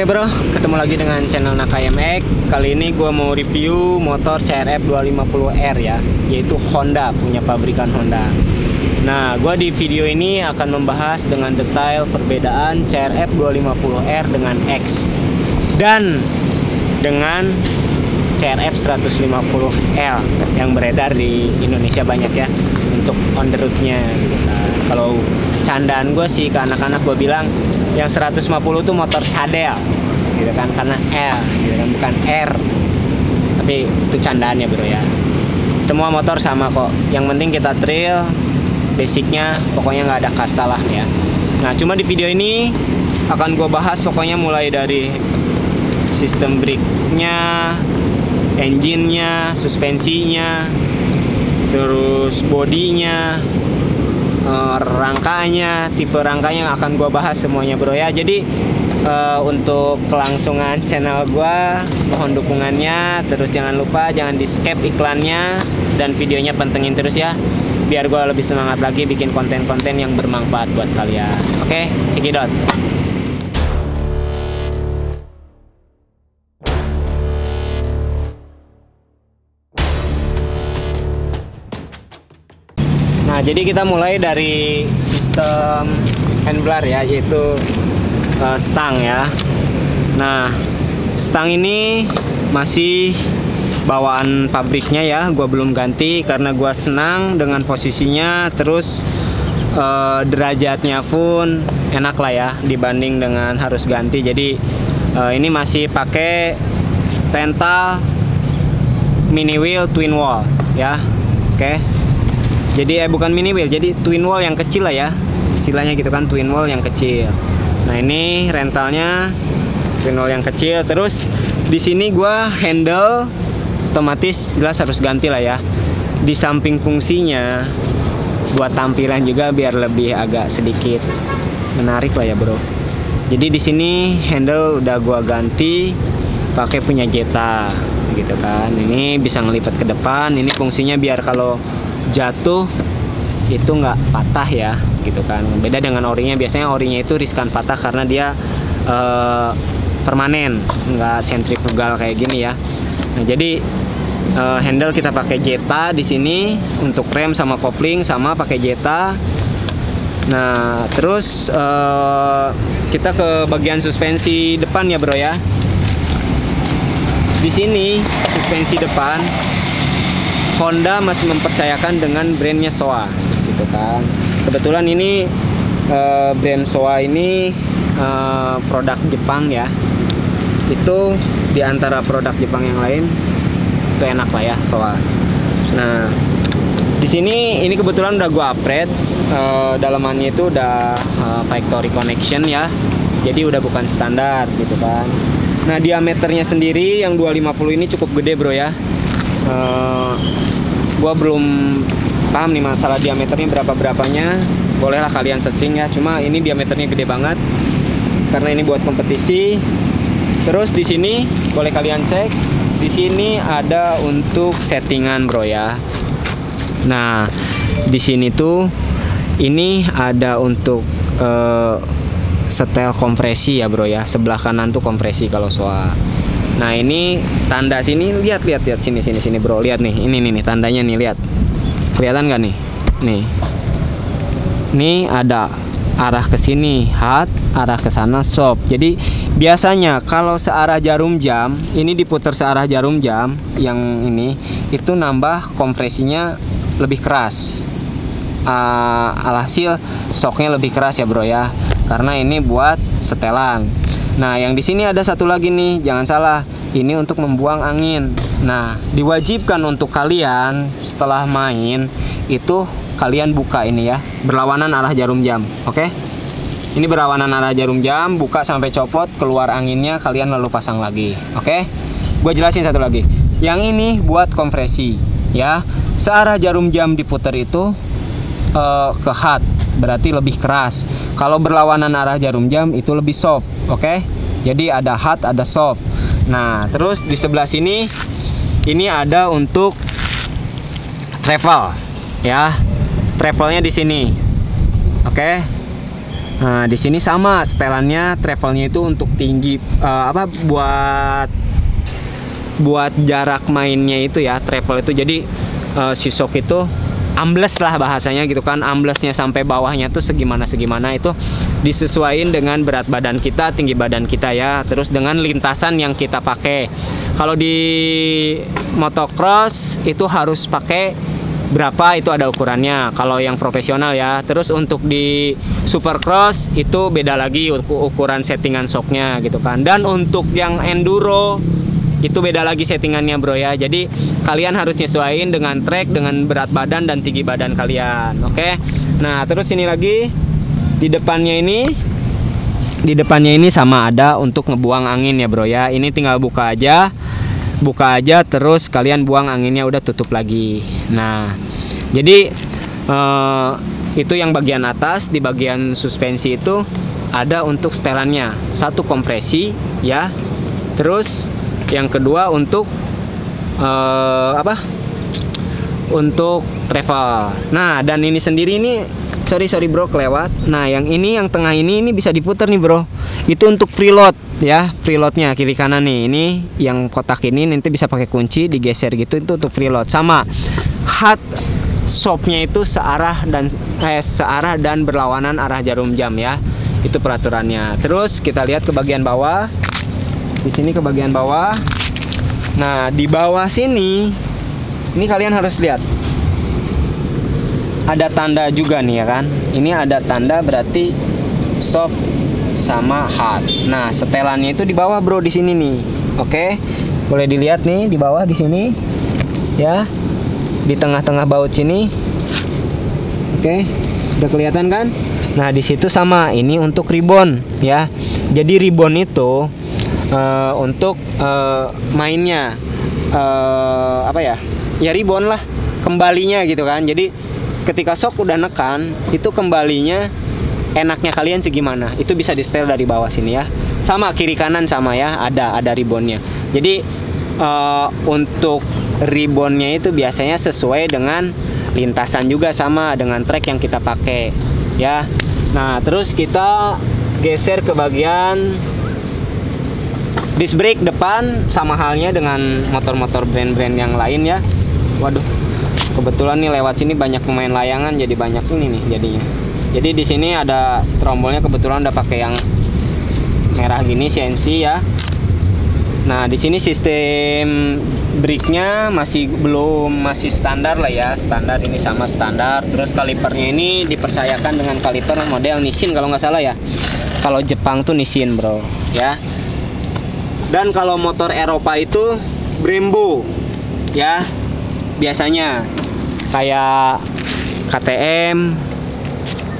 Oke bro, ketemu lagi dengan channel Nakai MX. Kali ini gue mau review motor CRF 250R ya, yaitu Honda, punya pabrikan Honda. Nah, gue di video ini akan membahas dengan detail perbedaan CRF 250R dengan X dan dengan CRF 150L yang beredar di Indonesia banyak ya untuk on the road-nya gitu kan. Kalau candaan gue sih ke anak-anak, gue bilang yang 150 tuh motor cadel gitu kan, karena L gitu kan, bukan R. Tapi itu candaannya bro ya. Semua motor sama kok, yang penting kita trail, basicnya pokoknya nggak ada kasta lah ya. Nah cuma di video ini akan gue bahas pokoknya mulai dari sistem brake-nya, engine-nya, suspensinya, terus bodinya, rangkanya, tipe rangkanya akan gue bahas semuanya bro ya. Jadi untuk kelangsungan channel gue, mohon dukungannya. Terus jangan lupa jangan di skip iklannya, dan videonya pantengin terus ya, biar gue lebih semangat lagi bikin konten-konten yang bermanfaat buat kalian. Oke, cekidot. Nah, jadi kita mulai dari sistem handlebar ya, yaitu stang ya. Nah, stang ini masih bawaan pabriknya ya, gua belum ganti karena gua senang dengan posisinya. Terus derajatnya pun enak lah ya dibanding dengan harus ganti. Jadi ini masih pakai rental mini wheel twin wall ya. Oke. Jadi bukan mini wheel, jadi twin wall yang kecil lah ya, istilahnya gitu kan, twin wall yang kecil. Nah ini rentalnya twin wall yang kecil. Terus di sini gua handle otomatis jelas harus ganti lah ya. Di samping fungsinya buat tampilan juga biar lebih agak sedikit menarik lah ya bro. Jadi di sini handle udah gua ganti pakai punya Jetta gitu kan. Ini bisa ngelipat ke depan. Ini fungsinya biar kalau jatuh itu nggak patah ya gitu kan. Beda dengan orinya, biasanya orinya itu riskan patah karena dia permanen, nggak sentrifugal kayak gini ya. Nah jadi handle kita pakai Jetta di sini, untuk rem sama kopling sama pakai Jetta. Nah terus kita ke bagian suspensi depan ya bro ya. Di sini suspensi depan Honda masih mempercayakan dengan brandnya Showa gitu kan. Kebetulan ini brand Showa ini produk Jepang ya. Itu diantara produk Jepang yang lain itu enak lah ya Showa. Nah di sini ini kebetulan udah gua upgrade, dalamannya itu udah factory connection ya. Jadi udah bukan standar gitu kan. Nah diameternya sendiri yang 250 ini cukup gede bro ya. Gua belum paham nih masalah diameternya berapanya. Bolehlah kalian searching ya. Cuma ini diameternya gede banget karena ini buat kompetisi. Terus di sini boleh kalian cek. Di sini ada untuk settingan bro ya. Nah di sini tuh ini ada untuk setel kompresi ya bro ya. Sebelah kanan tuh kompresi kalau soal. Nah ini tanda sini, lihat sini bro, lihat nih, ini nih tandanya nih, lihat, kelihatan nggak nih? Nih ada arah ke sini hard, arah ke sana soft. Jadi biasanya kalau searah jarum jam, ini diputar searah jarum jam, yang ini itu nambah kompresinya lebih keras. Alhasil shocknya lebih keras ya bro ya, karena ini buat setelan. Nah yang di sini ada satu lagi nih, jangan salah, ini untuk membuang angin. Nah diwajibkan untuk kalian setelah main itu kalian buka ini ya, berlawanan arah jarum jam. Oke, ini berlawanan arah jarum jam, buka sampai copot, keluar anginnya, kalian lalu pasang lagi. Oke, gue jelasin satu lagi. Yang ini buat kompresi ya, searah jarum jam diputar itu ke hard, berarti lebih keras. Kalau berlawanan arah jarum jam itu lebih soft. Oke, jadi ada hard ada soft. Nah terus di sebelah sini ini ada untuk travel ya, travelnya di sini. Oke, Nah, di sini sama setelannya, travelnya itu untuk tinggi buat jarak mainnya itu ya, travel itu. Jadi si shock itu ambles lah bahasanya gitu kan, amblesnya sampai bawahnya tuh segimana itu disesuaikan dengan berat badan kita, tinggi badan kita ya, terus dengan lintasan yang kita pakai. Kalau di motocross itu harus pakai berapa, itu ada ukurannya kalau yang profesional ya. Terus untuk di supercross itu beda lagi ukuran settingan shocknya gitu kan. Dan untuk yang enduro itu beda lagi settingannya bro ya. Jadi kalian harus nyesuaiin dengan track, dengan berat badan dan tinggi badan kalian. Oke. Nah terus ini lagi di depannya ini sama ada untuk ngebuang angin ya bro ya. Ini tinggal buka aja terus kalian buang anginnya, udah tutup lagi. Nah jadi itu yang bagian atas. Di bagian suspensi itu ada untuk setelannya, satu kompresi ya, terus yang kedua untuk untuk travel. Nah dan ini sendiri ini sorry bro kelewat. Nah yang ini, yang tengah ini bisa diputar nih bro. Itu untuk freeload ya, freeloadnya kiri kanan nih. Ini yang kotak ini nanti bisa pakai kunci digeser gitu, itu untuk freeload. Sama hat shopnya itu searah dan berlawanan arah jarum jam ya. Itu peraturannya. Terus kita lihat ke bagian bawah. Di sini ke bagian bawah. Nah di bawah sini ini kalian harus lihat ada tanda juga nih ya kan. Ini ada tanda berarti shop sama hat. Nah setelannya itu di bawah bro, di sini nih. Oke, boleh dilihat nih di bawah di sini ya, di tengah-tengah baut sini. Oke, udah kelihatan kan? Nah di situ sama, ini untuk ribbon ya. Jadi ribbon itu untuk mainnya ya ribbon lah, kembalinya gitu kan. Jadi ketika shock udah nekan, itu kembalinya enaknya kalian segimana, itu bisa di setel dari bawah sini ya. Sama kiri kanan sama ya, ada ribbonnya. Jadi untuk ribbonnya itu biasanya sesuai dengan lintasan juga, sama dengan track yang kita pakai ya. Nah terus kita geser ke bagian disc brake depan, sama halnya dengan motor-motor brand-brand yang lain ya. Waduh, kebetulan nih lewat sini banyak pemain layangan, jadi banyak ini nih jadinya. Jadi di sini ada trombolnya, kebetulan udah pakai yang merah gini CNC ya. Nah di sini sistem brake-nya masih standar lah ya, standar, ini sama standar. Terus kalipernya ini dipercayakan dengan kaliper model Nissin kalau nggak salah ya. Kalau Jepang tuh Nissin bro ya. Dan kalau motor Eropa itu Brembo ya, biasanya kayak KTM,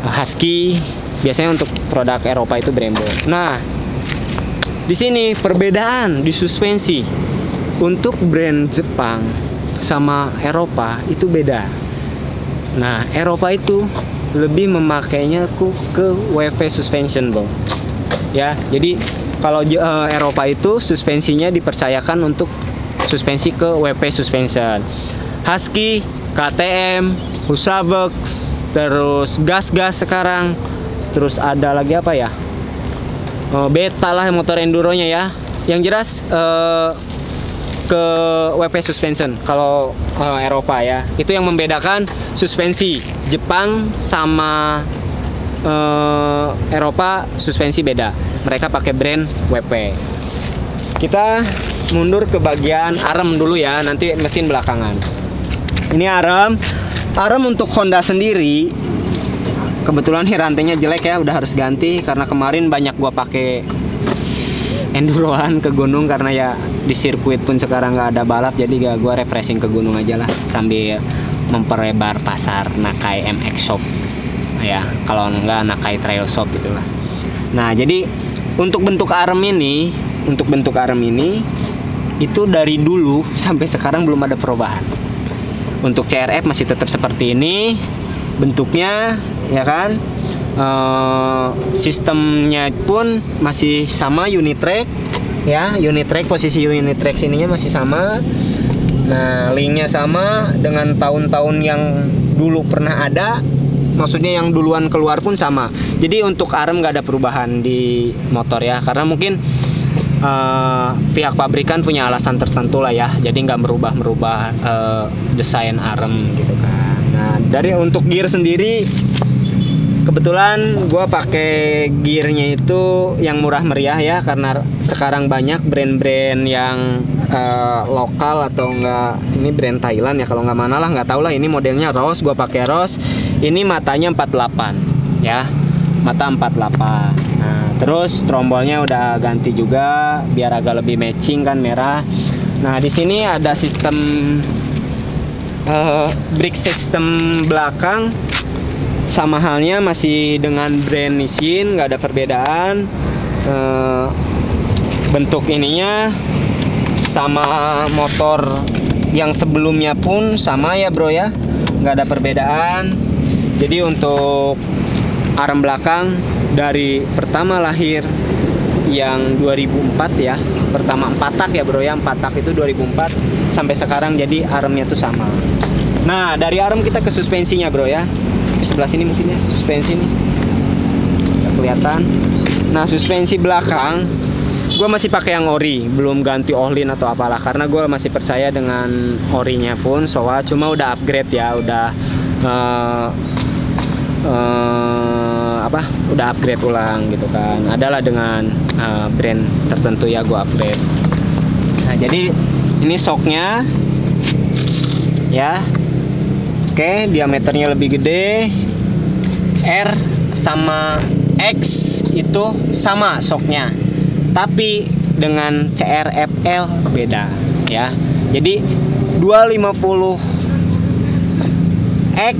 Husky, biasanya untuk produk Eropa itu Brembo. Nah di sini perbedaan di suspensi untuk brand Jepang sama Eropa itu beda. Nah Eropa itu lebih memakainya ke WP suspension bro ya. Jadi kalau Eropa itu suspensinya dipercayakan untuk suspensi ke WP suspension. Husky, KTM, Husabox, terus gas sekarang, terus ada lagi apa ya, Beta lah motor enduronya ya. Yang jelas ke WP suspension kalau Eropa ya. Itu yang membedakan suspensi Jepang sama Eropa, suspensi beda. Mereka pakai brand WP. Kita mundur ke bagian arem dulu ya, nanti mesin belakangan. Ini arem untuk Honda sendiri. Kebetulan nih rantainya jelek ya, udah harus ganti karena kemarin banyak gua pakai enduroan ke gunung, karena ya di sirkuit pun sekarang nggak ada balap, jadi gua refreshing ke gunung aja lah sambil memperlebar pasar Nakai MX Shop ya, kalau enggak Nakai Trail Shop itulah. Nah jadi untuk bentuk arem ini itu dari dulu sampai sekarang belum ada perubahan. Untuk CRF masih tetap seperti ini bentuknya ya kan. Sistemnya pun masih sama, Unitrack ya, Unitrack, posisi Unitrack sininya masih sama. Nah linknya sama dengan tahun-tahun yang dulu pernah ada, maksudnya yang duluan keluar pun sama. Jadi untuk arem nggak ada perubahan di motor ya, karena mungkin pihak pabrikan punya alasan tertentu lah ya, jadi nggak merubah desain arem gitu kan. Nah, dari untuk gear sendiri, kebetulan gue pakai gearnya itu yang murah meriah ya, karena sekarang banyak brand-brand yang lokal atau enggak, ini brand Thailand ya kalau nggak mana lah, nggak tahu lah. Ini modelnya Ross, gue pakai Ross. Ini matanya 48 ya, mata 48. Nah, terus trombolnya udah ganti juga biar agak lebih matching kan, merah. Nah, di sini ada sistem brake system belakang, sama halnya masih dengan brand Nissin, nggak ada perbedaan. Bentuk ininya sama motor yang sebelumnya pun sama ya bro ya, nggak ada perbedaan. Jadi untuk arem belakang dari pertama lahir yang 2004 ya, pertama 4 tak ya bro ya, 4 tak itu 2004 sampai sekarang, jadi aremnya tuh sama. Nah, dari arem kita ke suspensinya bro ya, di sebelah sini mungkin ya, suspensi nih nggak kelihatan. Nah, suspensi belakang gue masih pakai yang ori, belum ganti Ohlin atau apalah, karena gue masih percaya dengan orinya pun Showa, cuma udah upgrade ya, udah udah upgrade ulang gitu kan, adalah dengan brand tertentu ya gue upgrade. Nah, jadi ini shocknya ya, oke, diameternya lebih gede. R sama X itu sama shocknya, tapi dengan CRFL beda ya. Jadi 250X,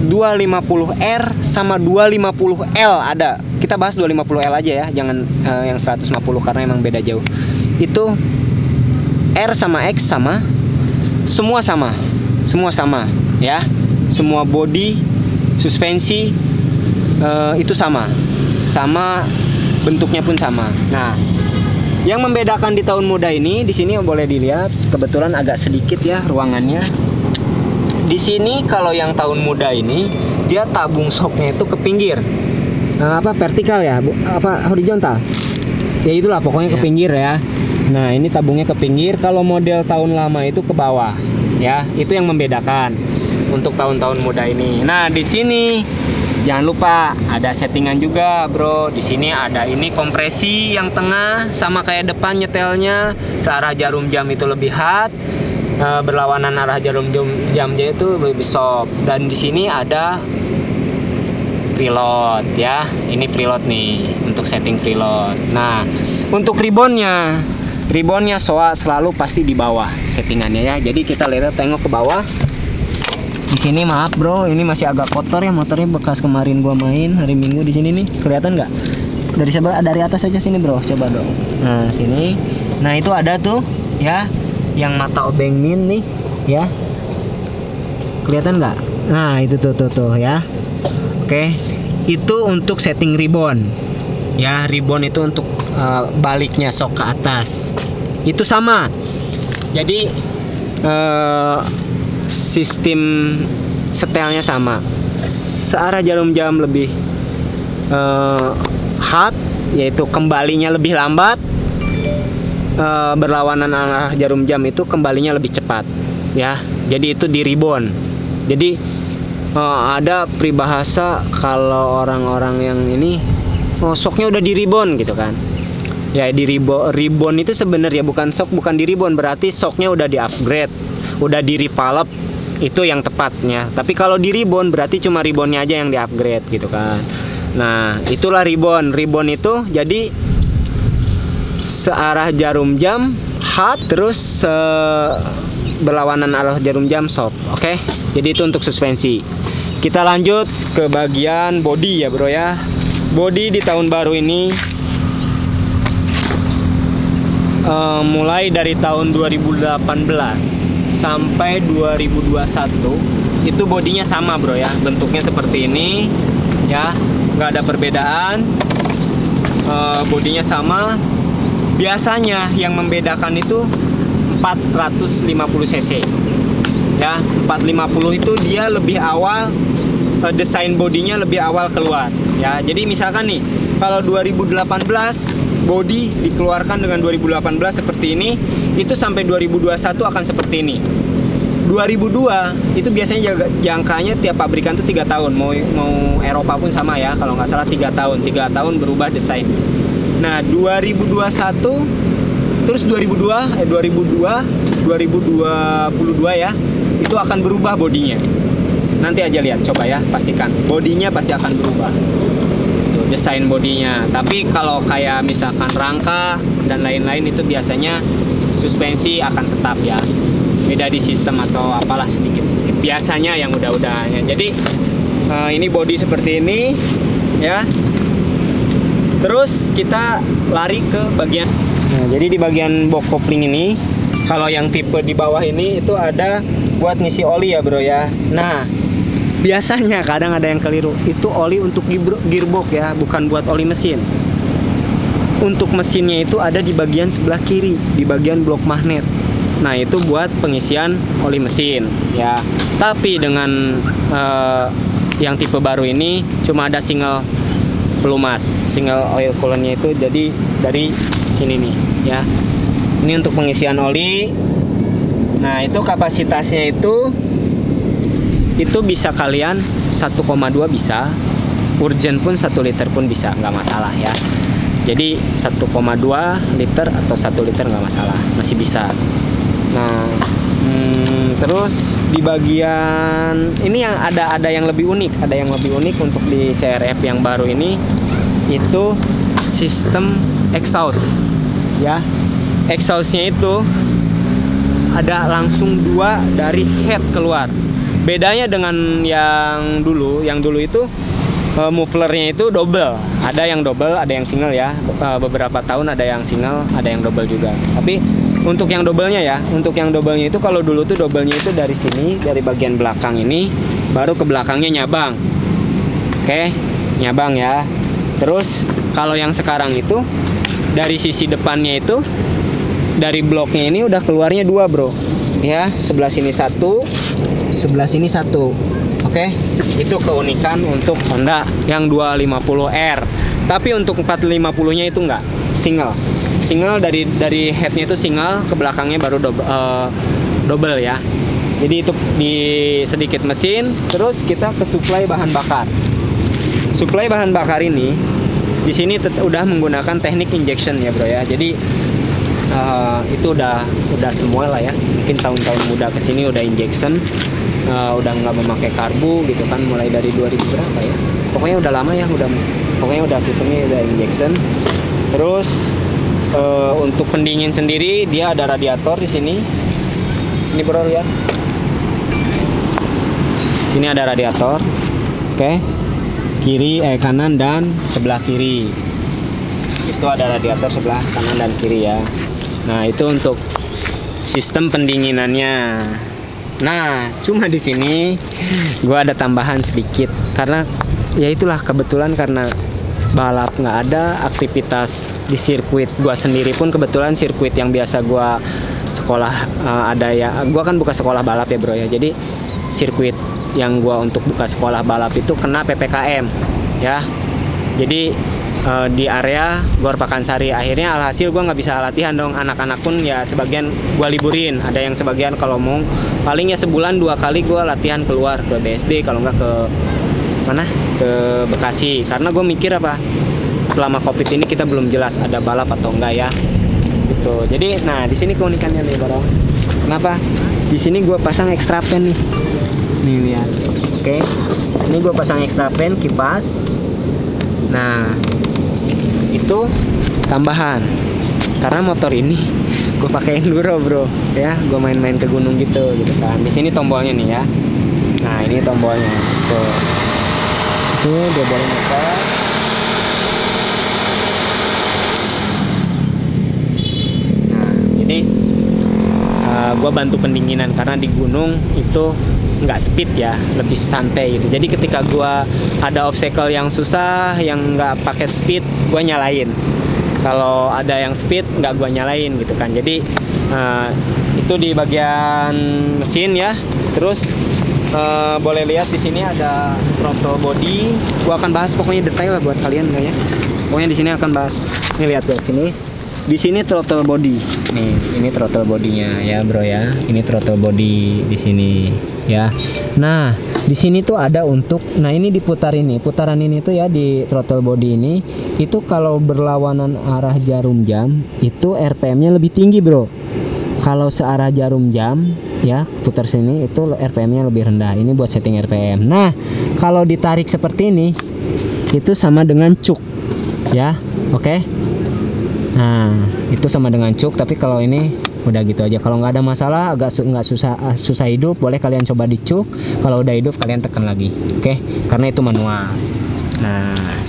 250R sama 250L ada. Kita bahas 250L aja ya, jangan yang 150 karena emang beda jauh. Itu R sama X sama, semua sama ya. Semua body, suspensi itu sama bentuknya pun sama. Nah, yang membedakan di tahun muda ini, di sini boleh dilihat, kebetulan agak sedikit ya ruangannya. Di sini kalau yang tahun muda ini dia tabung shocknya itu ke pinggir, vertikal ya, horizontal. Ya itulah pokoknya ke pinggir ya. Nah, ini tabungnya ke pinggir. Kalau model tahun lama itu ke bawah ya. Itu yang membedakan untuk tahun-tahun muda ini. Nah, di sini jangan lupa ada settingan juga bro. Di sini ada ini kompresi yang tengah, sama kayak depan nyetelnya, searah jarum jam itu lebih hard, berlawanan arah jarum jamnya itu lebih soft. Dan di sini ada preload ya. Ini preload nih untuk setting preload. Nah, untuk ribbonnya Showa selalu pasti di bawah settingannya ya. Jadi kita lihat, tengok ke bawah. Di sini maaf bro, ini masih agak kotor ya, motornya bekas kemarin gua main hari Minggu. Di sini nih, kelihatan nggak? Dari atas aja sini bro, coba dong. Nah, sini. Nah, itu ada tuh ya, yang mata obeng min nih ya. Kelihatan nggak? Nah, itu tuh ya. Oke, itu untuk setting ribbon. Ya, ribbon itu untuk baliknya shock ke atas. Itu sama. Jadi sistem setelnya sama. Searah jarum jam lebih hard, yaitu kembalinya lebih lambat. Berlawanan arah jarum jam itu kembalinya lebih cepat ya. Jadi itu di ribbon. Jadi ada peribahasa kalau orang-orang yang ini shocknya udah di ribbon gitu kan. Ya, di ribbon itu sebenarnya bukan shock, bukan di ribbon, berarti shocknya udah di upgrade, udah di revalve, itu yang tepatnya. Tapi kalau di ribbon berarti cuma ribbonnya aja yang di upgrade gitu kan. Nah, itulah ribbon itu jadi searah jarum jam hard, terus berlawanan arah jarum jam soft. Oke, jadi itu untuk suspensi. Kita lanjut ke bagian body ya bro ya. Body di tahun baru ini mulai dari tahun 2018 sampai 2021 itu bodinya sama bro ya, bentuknya seperti ini ya, nggak ada perbedaan. Bodinya sama. Biasanya yang membedakan itu 450 cc ya. 450 itu dia lebih awal desain bodinya lebih awal keluar ya. Jadi misalkan nih, kalau 2018 body dikeluarkan dengan 2018 seperti ini, itu sampai 2021 akan seperti ini. 2002 itu biasanya jangkanya tiap pabrikan tuh 3 tahun. Mau Eropa pun sama ya, kalau nggak salah 3 tahun. 3 tahun berubah desain. Nah 2021 terus 2022 ya, itu akan berubah bodinya. Nanti aja lihat, coba ya, pastikan bodinya pasti akan berubah. Tuh, desain bodinya. Tapi kalau kayak misalkan rangka dan lain-lain itu biasanya suspensi akan tetap ya. Beda di sistem atau apalah sedikit-sedikit. Biasanya yang udah-udahnya. Jadi ini body seperti ini ya. Terus kita lari ke bagian. Nah, jadi di bagian box kopling ini, kalau yang tipe di bawah ini itu ada buat ngisi oli ya bro ya. Nah biasanya kadang ada yang keliru, itu oli untuk gearbox ya, bukan buat oli mesin. Untuk mesinnya itu ada di bagian sebelah kiri, di bagian blok magnet. Nah itu buat pengisian oli mesin ya. Tapi dengan yang tipe baru ini cuma ada single pelumas, single oil coolernya itu jadi dari sini nih ya. Ini untuk pengisian oli. Nah itu kapasitasnya itu bisa kalian 1,2 bisa, urgent pun 1 liter pun bisa, nggak masalah ya. Jadi 1,2 liter atau 1 liter nggak masalah, masih bisa. Nah terus di bagian ini yang ada yang lebih unik, untuk di CRF yang baru ini, itu sistem exhaust ya. Exhaustnya itu ada langsung 2 dari head keluar. Bedanya dengan yang dulu itu mufflernya itu double. Ada yang double, ada yang single ya. Beberapa tahun ada yang single, ada yang double juga. Tapi untuk yang doublenya ya, itu kalau dulu tuh doublenya itu dari sini, dari bagian belakang ini, baru ke belakangnya nyabang. Oke, nyabang ya. Terus kalau yang sekarang itu dari sisi depannya itu, dari bloknya ini udah keluarnya 2 bro ya, sebelah sini 1, sebelah sini 1. Oke, itu keunikan untuk Honda yang 250R. Tapi untuk 450 nya itu enggak, single dari headnya itu single, ke belakangnya baru double ya. Jadi itu di sedikit mesin. Terus kita ke suplai bahan bakar. Suplai bahan bakar ini di sini udah menggunakan teknik injection ya bro ya. Jadi itu udah semua lah ya. Mungkin tahun-tahun muda kesini udah injection, udah nggak memakai karbu gitu kan, mulai dari 2000 berapa ya. Pokoknya udah lama ya, pokoknya udah sistemnya udah injection. Terus untuk pendingin sendiri dia ada radiator di sini. Sini bro ya. Sini ada radiator. Oke. Kanan dan sebelah kiri. Itu ada radiator sebelah kanan dan kiri ya. Nah, itu untuk sistem pendinginannya. Nah, cuma di sini gua ada tambahan sedikit karena ya itulah kebetulan, karena balap nggak ada, aktivitas di sirkuit gua sendiri pun kebetulan sirkuit yang biasa gua sekolah ada ya. Gua kan buka sekolah balap ya, bro ya. Jadi sirkuit yang gua untuk buka sekolah balap itu kena PPKM ya. Jadi di area Gor Pakansari, akhirnya alhasil gue nggak bisa latihan dong. Anak-anak pun ya sebagian gue liburin, ada yang sebagian kalau mau paling ya sebulan 2 kali gue latihan keluar ke BSD, kalau nggak ke mana, ke Bekasi. Karena gue mikir apa, selama COVID ini kita belum jelas ada balap atau enggak ya gitu. Jadi nah di sini keunikannya nih bro, kenapa di sini gue pasang extra fan nih lihat. Oke, ini gue pasang extra fan, kipas. Nah itu tambahan karena motor ini gue pakai enduro bro ya, gue main-main ke gunung gitu kan. Di sini tombolnya nih ya. Nah ini tombolnya tuh, dia boleh muter. Nah jadi gue bantu pendinginan karena di gunung itu nggak speed ya, lebih santai gitu. Jadi ketika gua ada obstacle yang susah, yang nggak pakai speed, gua nyalain. Kalau ada yang speed nggak gua nyalain gitu kan. Jadi itu di bagian mesin ya. Terus boleh lihat di sini ada throttle body. Gua akan bahas pokoknya detail lah buat kalian ya. Pokoknya di sini akan bahas. Nih lihat buat sini. Di sini throttle body. Nih, ini throttle bodinya ya, bro ya. Ini throttle body di sini ya. Nah, di sini tuh ada untuk, nah ini diputar ini. Putaran ini tuh ya di throttle body ini itu kalau berlawanan arah jarum jam itu RPM-nya lebih tinggi, bro. Kalau searah jarum jam ya putar sini itu RPM-nya lebih rendah. Ini buat setting RPM. Nah, kalau ditarik seperti ini itu sama dengan cuk ya. Oke. Nah, itu sama dengan cuk, tapi kalau ini udah gitu aja. Kalau nggak ada masalah, nggak susah hidup, boleh kalian coba di cuk. Kalau udah hidup kalian tekan lagi. Oke, karena itu manual. Nah,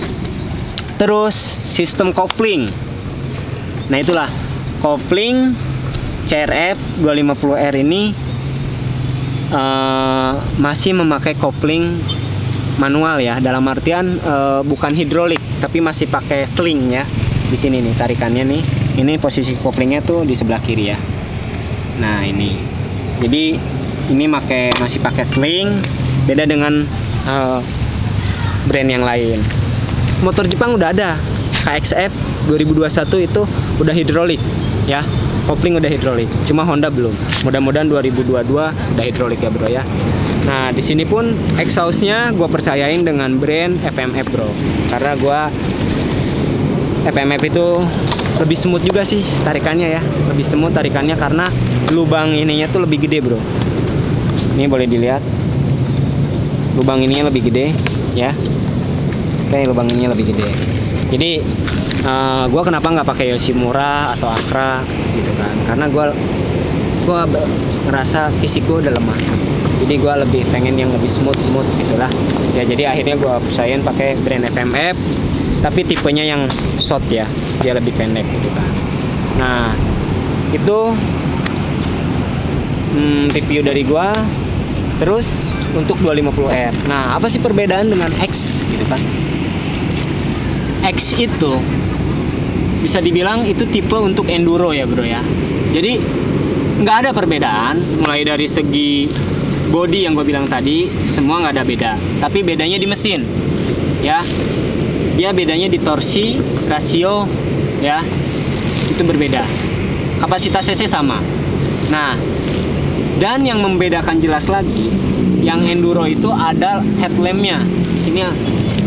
terus sistem kopling. Nah, itulah kopling CRF 250R ini masih memakai kopling manual ya. Dalam artian bukan hidrolik, tapi masih pakai sling ya. Di sini nih tarikannya nih. Ini posisi koplingnya tuh di sebelah kiri ya. Nah, ini. Jadi ini masih pakai sling, beda dengan brand yang lain. Motor Jepang udah ada. KXF 2021 itu udah hidrolik ya. Kopling udah hidrolik. Cuma Honda belum. Mudah-mudahan 2022 udah hidrolik ya, bro ya. Nah, di sini pun exhaustnya gue percayain dengan brand FMF, bro. Karena gue FMF itu lebih smooth juga sih tarikannya ya, lebih smooth tarikannya karena lubang ininya tuh lebih gede, bro. Ini boleh dilihat, lubang ininya lebih gede ya. Oke, lubang ininya lebih gede. Jadi gue kenapa nggak pakai Yoshimura atau Acra gitu kan? Karena gue ngerasa fisik gue udah lemah. Jadi gue lebih pengen yang lebih smooth gitulah. Ya, jadi akhirnya gue usahain pakai brand FMF. Tapi tipenya yang short ya, dia lebih pendek gitu kan. Nah, itu review dari gua. Terus untuk 250R. Nah, apa sih perbedaan dengan X gitu kan? X itu bisa dibilang itu tipe untuk enduro ya, bro ya. Jadi nggak ada perbedaan, mulai dari segi body yang gue bilang tadi, semua nggak ada beda. Tapi bedanya di mesin ya. Dia bedanya di torsi, rasio ya, itu berbeda. Kapasitas cc sama. Nah, dan yang membedakan jelas lagi, yang enduro itu ada headlampnya. Di sini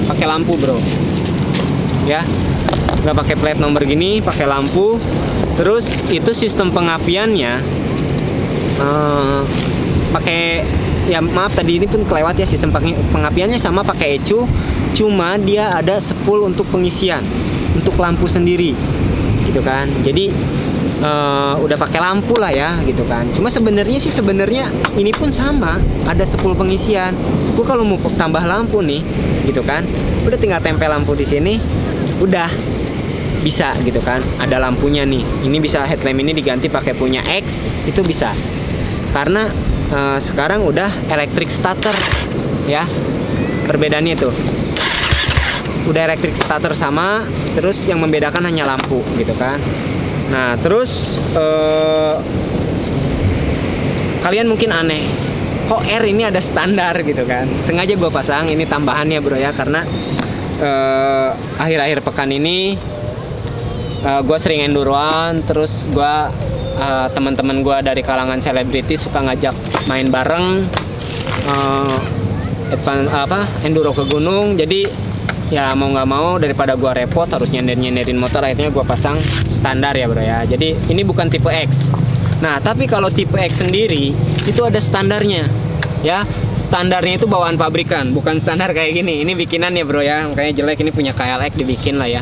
pakai lampu, bro. Ya, nggak pakai plat nomor gini, pakai lampu. Terus itu sistem pengapiannya pakai, ya maaf tadi ini pun kelewat ya, sistem pengapiannya sama pakai ECU. Cuma dia ada full untuk pengisian, untuk lampu sendiri gitu kan. Jadi udah pakai lampu lah ya gitu kan. Cuma sebenarnya ini pun sama, ada 10 pengisian. Gue kalau mau tambah lampu nih gitu kan, udah tinggal tempel lampu di sini, udah bisa gitu kan. Ada lampunya nih. Ini bisa headlamp ini diganti pakai punya X, itu bisa. Karena sekarang udah electric starter ya. Perbedaannya tuh udah electric starter sama, terus yang membedakan hanya lampu gitu kan. Nah, terus kalian mungkin aneh, kok R ini ada standar gitu kan. Sengaja gue pasang ini tambahannya, bro ya, karena akhir-akhir pekan ini gue sering enduroan. Terus gue teman-teman gue dari kalangan selebriti suka ngajak main bareng enduro ke gunung. Jadi ya mau nggak mau daripada gua repot harus nyenderin motor, akhirnya gua pasang standar ya, bro ya. Jadi ini bukan tipe X. Nah, tapi kalau tipe X sendiri itu ada standarnya ya. Standarnya itu bawaan pabrikan, bukan standar kayak gini. Ini bikinan ya, bro ya. Makanya jelek, ini punya KLX dibikin lah ya.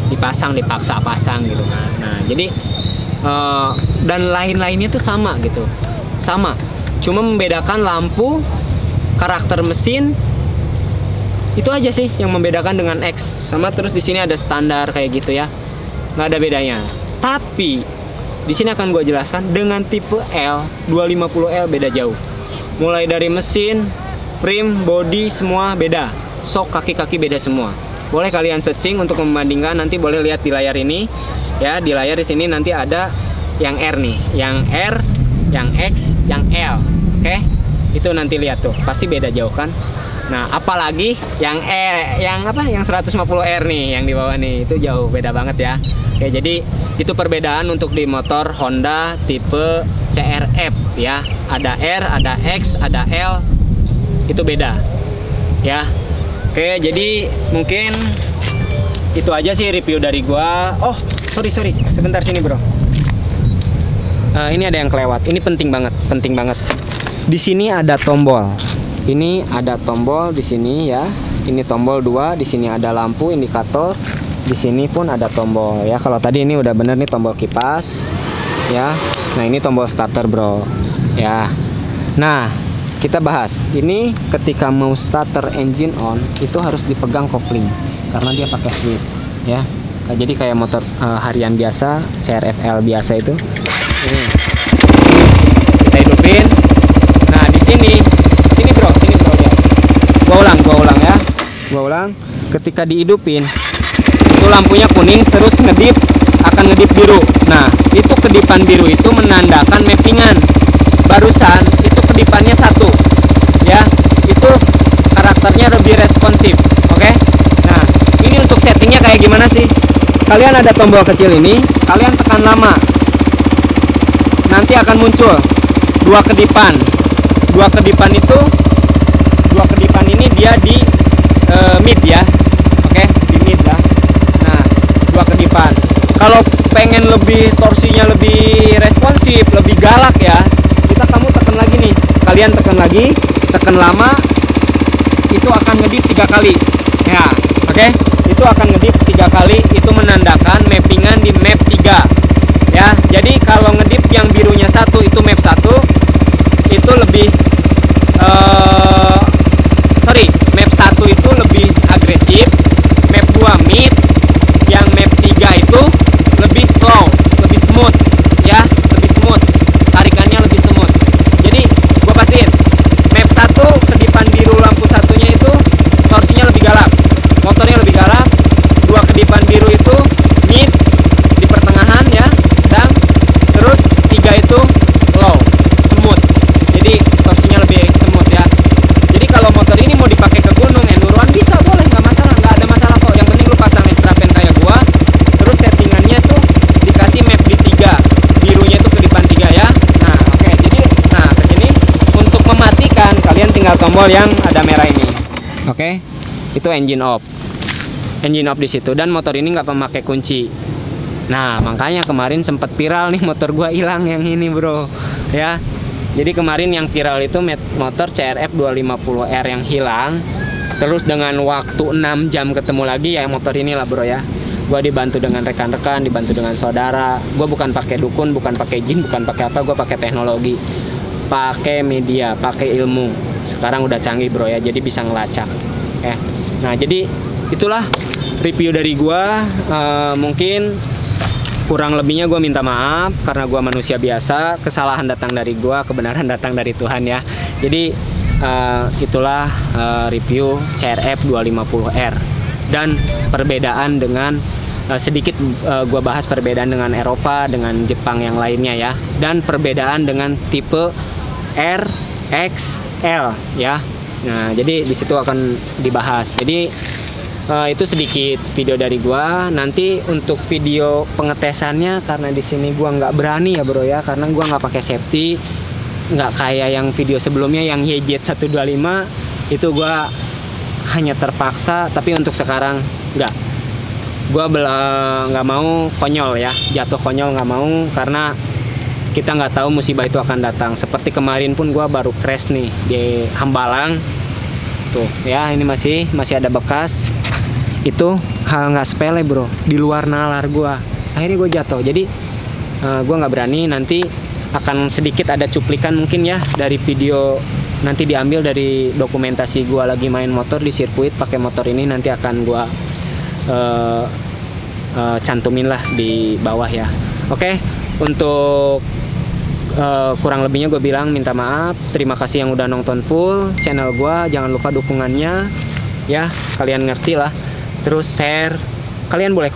Dipasang, dipaksa pasang gitu kan. Nah, jadi dan lain-lainnya tuh sama gitu. Sama. Cuma membedakan lampu, karakter mesin. Itu aja sih yang membedakan dengan X. Sama, terus di sini ada standar kayak gitu ya, nggak ada bedanya. Tapi di sini akan gue jelaskan dengan tipe L 250L beda jauh. Mulai dari mesin, frame, body semua beda. Sok kaki-kaki beda semua. Boleh kalian searching untuk membandingkan. Nanti boleh lihat di layar ini ya. Di layar di sini nanti ada yang R nih, yang R, yang X, yang L. Oke. Itu nanti lihat tuh, pasti beda jauh kan. Nah, apalagi yang yang 150R nih yang di bawah nih, itu jauh beda banget ya. Oke, jadi itu perbedaan untuk di motor Honda tipe CRF ya. Ada R, ada X, ada L. Itu beda. Ya. Oke, jadi mungkin itu aja sih review dari gua. Oh, sorry. Sebentar sini, Bro. Ini ada yang kelewat. Ini penting banget. Di sini ada tombol. Ini ada tombol di sini ya. Ini tombol 2, di sini ada lampu indikator. Di sini pun ada tombol ya. Kalau tadi ini udah bener nih tombol kipas ya. Nah, ini tombol starter, Bro. Ya. Nah, kita bahas. Ini ketika mau starter engine on itu harus dipegang kopling karena dia pakai switch ya. Jadi kayak motor harian biasa, CRFL biasa itu. Ini. Kita hidupin. Nah, di sini bro lihat. Gua ulang ya. Gua ulang. Ketika dihidupin, itu lampunya kuning terus akan ngedip biru. Nah, itu kedipan biru itu menandakan mappingan. Barusan itu kedipannya 1. Ya, itu karakternya lebih responsif. Oke? Nah, ini untuk settingnya kayak gimana sih? Kalian ada tombol kecil ini, kalian tekan lama. Nanti akan muncul 2 kedipan. 2 kedipan ini dia di mid ya. Oke, di mid lah. Nah, 2 kedipan. Kalau pengen lebih torsinya lebih responsif, lebih galak ya, kamu tekan lagi nih. Kalian tekan lagi, tekan lama, itu akan ngedip 3 kali. Ya, oke? Itu akan ngedip 3 kali, itu menandakan mappingan di map 3. Ya, jadi kalau ngedip yang birunya 1 itu map 1, itu lebih map 1 itu lebih agresif, map 2 mid, yang map 3 itu lebih slow, lebih smooth ya, lebih smooth. Tarikannya lebih smooth. Jadi, gua pastiin map 1 kedipan biru lampu satunya itu torsinya lebih galak. Motornya lebih galak. 2 kedipan biru itu mid di pertengahan ya, sedang. Terus 3 itu low, smooth. Jadi torsinya lebih smooth ya. Jadi kalau motor ini mau dipakai ke gunung enduroan bisa, boleh, nggak masalah, nggak ada masalah kok. Yang penting lu pasang extra pen kayak gua. Terus settingannya tuh dikasih map di 3, birunya itu kedipan 3 ya. Nah, oke. Jadi ke sini untuk mematikan kalian tinggal tombol yang ada merah ini. Oke. Itu engine off. Engine off di situ, dan motor ini nggak memakai kunci. Nah, makanya kemarin sempat viral nih motor gua hilang yang ini, Bro. Ya. Jadi kemarin yang viral itu motor CRF 250R yang hilang. Terus dengan waktu 6 jam ketemu lagi ya motor inilah, Bro ya. Gua dibantu dengan rekan-rekan, dibantu dengan saudara. Gua bukan pakai dukun, bukan pakai jin, bukan pakai apa, gua pakai teknologi. Pakai media, pakai ilmu. Sekarang udah canggih, Bro ya. Jadi bisa ngelacak. Ya. Nah, jadi itulah review dari gua. Mungkin kurang lebihnya gue minta maaf karena gue manusia biasa, kesalahan datang dari gue, kebenaran datang dari Tuhan ya. Jadi itulah review CRF 250R dan perbedaan dengan sedikit gue bahas perbedaan dengan Eropa, dengan Jepang yang lainnya ya, dan perbedaan dengan tipe R, X, L ya. Nah, jadi di situ akan dibahas. Jadi itu sedikit video dari gua. Nanti untuk video pengetesannya, karena di sini gua nggak berani ya, Bro ya, karena gua nggak pakai safety, nggak kayak yang video sebelumnya yang YZ125 itu gua hanya terpaksa. Tapi untuk sekarang nggak, gua nggak mau konyol ya, jatuh konyol nggak mau, karena kita nggak tahu musibah itu akan datang. Seperti kemarin pun gua baru crash nih di Hambalang tuh ya, ini masih ada bekas. Itu hal nggak sepele, Bro, di luar nalar gua. Akhirnya gue jatuh. Jadi gua nggak berani. Nanti akan sedikit ada cuplikan mungkin ya dari video, nanti diambil dari dokumentasi gua lagi main motor di sirkuit pakai motor ini. Nanti akan gua cantumin lah di bawah ya. Oke, untuk kurang lebihnya gue bilang minta maaf. Terima kasih yang udah nonton full channel gua. Jangan lupa dukungannya ya, kalian ngerti lah. Terus share, kalian boleh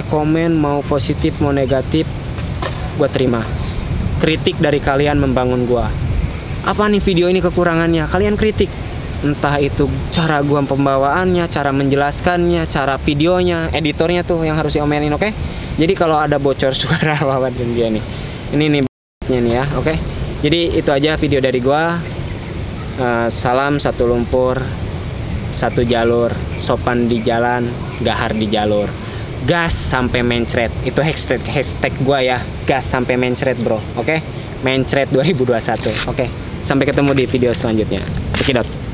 komen mau positif mau negatif, gue terima. Kritik dari kalian membangun gue. apa nih video ini kekurangannya, kalian kritik. Entah itu cara gua pembawaannya, cara menjelaskannya, cara videonya, editornya tuh yang harus diomelin, oke? Jadi kalau ada bocor suara Wawan dan dia nih, ini nih ya, oke? Jadi itu aja video dari gua. Salam satu lumpur, satu jalur, sopan di jalan, gahar di jalur, gas sampai mencret. Itu hashtag gua ya, gas sampai mencret bro, oke? Mencret 2021, oke? Sampai ketemu di video selanjutnya. Oke dot.